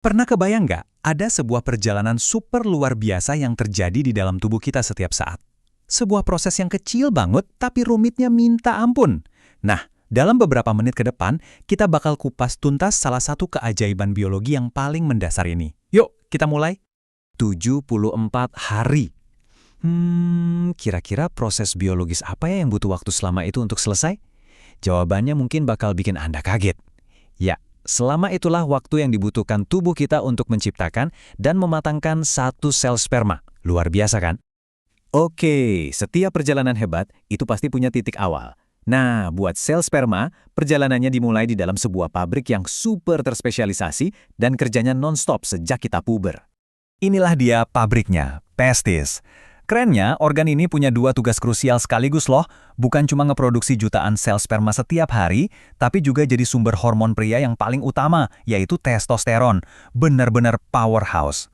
Pernah kebayang nggak, ada sebuah perjalanan super luar biasa yang terjadi di dalam tubuh kita setiap saat? Sebuah proses yang kecil banget, tapi rumitnya minta ampun. Nah, dalam beberapa menit ke depan, kita bakal kupas tuntas salah satu keajaiban biologi yang paling mendasar ini. Yuk, kita mulai. 74 hari. Kira-kira proses biologis apa ya yang butuh waktu selama itu untuk selesai? Jawabannya mungkin bakal bikin Anda kaget. Ya, selama itulah waktu yang dibutuhkan tubuh kita untuk menciptakan dan mematangkan satu sel sperma. Luar biasa kan? Oke, setiap perjalanan hebat itu pasti punya titik awal. Nah, buat sel sperma, perjalanannya dimulai di dalam sebuah pabrik yang super terspesialisasi dan kerjanya non-stop sejak kita puber. Inilah dia pabriknya, testis. Kerennya, organ ini punya dua tugas krusial sekaligus loh. Bukan cuma ngeproduksi jutaan sel sperma setiap hari, tapi juga jadi sumber hormon pria yang paling utama, yaitu testosteron. Benar-benar powerhouse.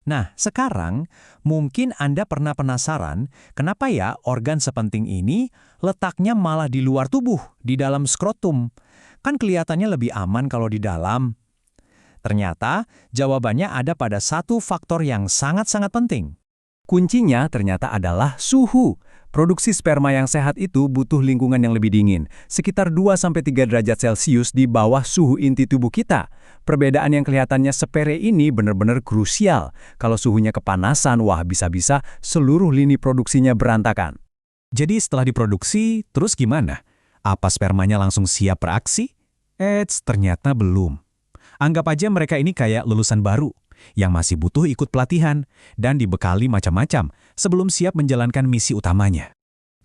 Nah, sekarang mungkin Anda pernah penasaran, kenapa ya organ sepenting ini letaknya malah di luar tubuh, di dalam skrotum? Kan kelihatannya lebih aman kalau di dalam. Ternyata, jawabannya ada pada satu faktor yang sangat-sangat penting. Kuncinya ternyata adalah suhu. Produksi sperma yang sehat itu butuh lingkungan yang lebih dingin, sekitar 2-3 derajat Celcius di bawah suhu inti tubuh kita. Perbedaan yang kelihatannya sepele ini benar-benar krusial. Kalau suhunya kepanasan, wah bisa-bisa seluruh lini produksinya berantakan. Jadi setelah diproduksi, terus gimana? Apa spermanya langsung siap beraksi? Ternyata belum. Anggap aja mereka ini kayak lulusan baru yang masih butuh ikut pelatihan dan dibekali macam-macam sebelum siap menjalankan misi utamanya.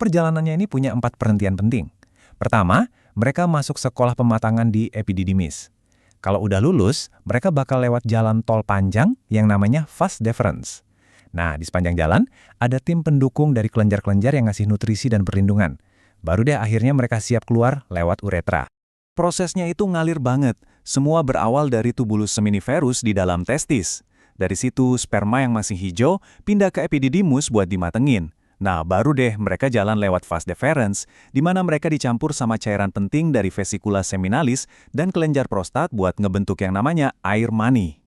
Perjalanannya ini punya 4 perhentian penting. Pertama, mereka masuk sekolah pematangan di epididymis. Kalau udah lulus, mereka bakal lewat jalan tol panjang yang namanya vas deferens. Nah, di sepanjang jalan, ada tim pendukung dari kelenjar-kelenjar yang ngasih nutrisi dan perlindungan. Baru deh akhirnya mereka siap keluar lewat uretra. Prosesnya itu ngalir banget. Semua berawal dari tubulus seminiferus di dalam testis. Dari situ, sperma yang masih hijau pindah ke epididymus buat dimatengin. Nah, baru deh mereka jalan lewat vas deferens, di mana mereka dicampur sama cairan penting dari vesikula seminalis dan kelenjar prostat buat ngebentuk yang namanya air mani.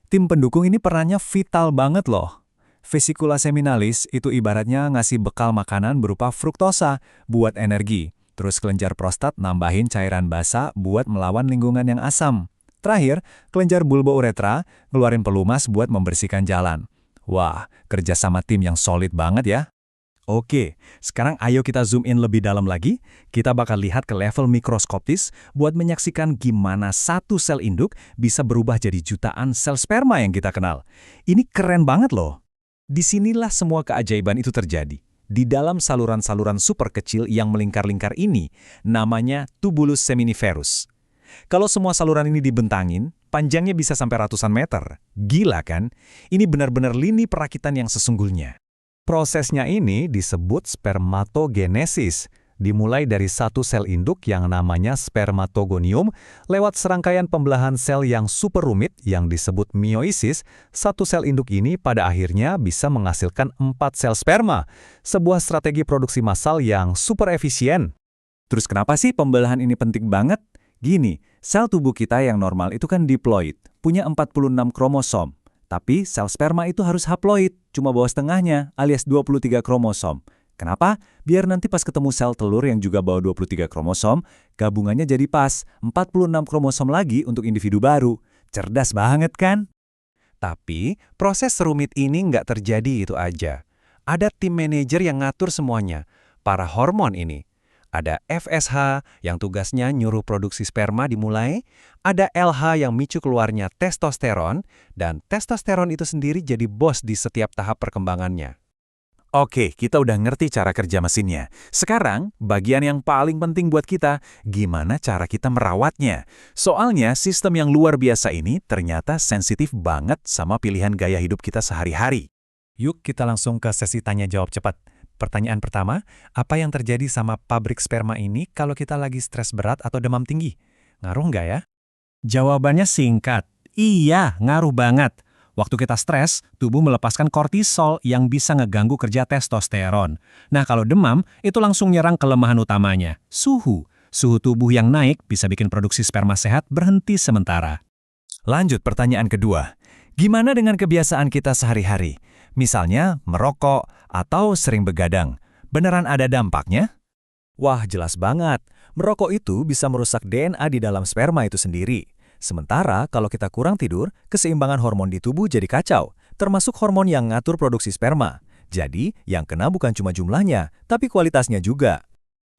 Tim pendukung ini perannya vital banget loh. Vesikula seminalis itu ibaratnya ngasih bekal makanan berupa fruktosa buat energi. Terus kelenjar prostat nambahin cairan basa buat melawan lingkungan yang asam. Terakhir, kelenjar bulba uretra ngeluarin pelumas buat membersihkan jalan. Wah, kerja sama tim yang solid banget ya. Oke, sekarang ayo kita zoom in lebih dalam lagi. Kita bakal lihat ke level mikroskopis buat menyaksikan gimana satu sel induk bisa berubah jadi jutaan sel sperma yang kita kenal. Ini keren banget loh. Disinilah semua keajaiban itu terjadi. Di dalam saluran-saluran super kecil yang melingkar-lingkar ini, namanya tubulus seminiferus. Kalau semua saluran ini dibentangin, panjangnya bisa sampai ratusan meter. Gila kan? Ini benar-benar lini perakitan yang sesungguhnya. Prosesnya ini disebut spermatogenesis. Dimulai dari satu sel induk yang namanya spermatogonium, lewat serangkaian pembelahan sel yang super rumit yang disebut meiosis, satu sel induk ini pada akhirnya bisa menghasilkan 4 sel sperma, sebuah strategi produksi massal yang super efisien. Terus kenapa sih pembelahan ini penting banget? Gini, sel tubuh kita yang normal itu kan diploid, punya 46 kromosom. Tapi sel sperma itu harus haploid, cuma bawa setengahnya alias 23 kromosom. Kenapa? Biar nanti pas ketemu sel telur yang juga bawa 23 kromosom, gabungannya jadi pas, 46 kromosom lagi untuk individu baru. Cerdas banget kan? Tapi, proses serumit ini nggak terjadi itu aja. Ada tim manajer yang ngatur semuanya, para hormon ini. Ada FSH yang tugasnya nyuruh produksi sperma dimulai, ada LH yang micu keluarnya testosteron, dan testosteron itu sendiri jadi bos di setiap tahap perkembangannya. Oke, kita udah ngerti cara kerja mesinnya. Sekarang, bagian yang paling penting buat kita, gimana cara kita merawatnya. Soalnya, sistem yang luar biasa ini ternyata sensitif banget sama pilihan gaya hidup kita sehari-hari. Yuk kita langsung ke sesi tanya-jawab cepat. Pertanyaan pertama, apa yang terjadi sama pabrik sperma ini kalau kita lagi stres berat atau demam tinggi? Ngaruh nggak ya? Jawabannya singkat, iya, ngaruh banget. Waktu kita stres, tubuh melepaskan kortisol yang bisa ngeganggu kerja testosteron. Nah, kalau demam, itu langsung nyerang kelemahan utamanya, suhu. Suhu tubuh yang naik bisa bikin produksi sperma sehat berhenti sementara. Lanjut pertanyaan kedua. Gimana dengan kebiasaan kita sehari-hari? Misalnya merokok atau sering begadang. Beneran ada dampaknya? Wah, jelas banget. Merokok itu bisa merusak DNA di dalam sperma itu sendiri. Sementara kalau kita kurang tidur, keseimbangan hormon di tubuh jadi kacau, termasuk hormon yang ngatur produksi sperma. Jadi, yang kena bukan cuma jumlahnya, tapi kualitasnya juga.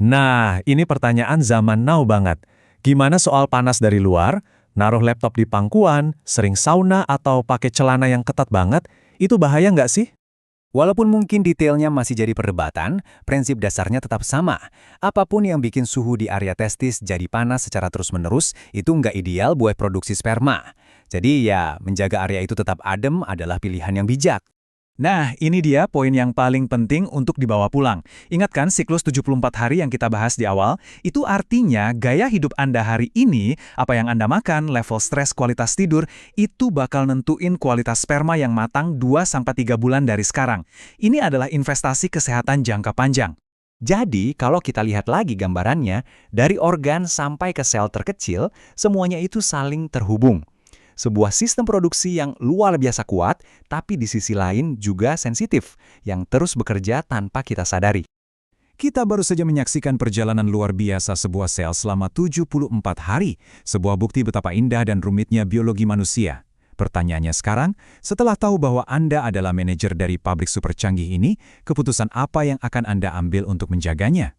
Nah, ini pertanyaan zaman now banget. Gimana soal panas dari luar? Naruh laptop di pangkuan, sering sauna atau pakai celana yang ketat banget, itu bahaya nggak sih? Walaupun mungkin detailnya masih jadi perdebatan, prinsip dasarnya tetap sama. Apapun yang bikin suhu di area testis jadi panas secara terus-menerus, itu nggak ideal buat produksi sperma. Jadi ya, menjaga area itu tetap adem adalah pilihan yang bijak. Nah, ini dia poin yang paling penting untuk dibawa pulang. Ingatkan siklus 74 hari yang kita bahas di awal, itu artinya gaya hidup Anda hari ini, apa yang Anda makan, level stres, kualitas tidur, itu bakal nentuin kualitas sperma yang matang 2-3 bulan dari sekarang. Ini adalah investasi kesehatan jangka panjang. Jadi, kalau kita lihat lagi gambarannya, dari organ sampai ke sel terkecil, semuanya itu saling terhubung. Sebuah sistem produksi yang luar biasa kuat, tapi di sisi lain juga sensitif, yang terus bekerja tanpa kita sadari. Kita baru saja menyaksikan perjalanan luar biasa sebuah sel selama 74 hari, sebuah bukti betapa indah dan rumitnya biologi manusia. Pertanyaannya sekarang, setelah tahu bahwa Anda adalah manajer dari pabrik super canggih ini, keputusan apa yang akan Anda ambil untuk menjaganya?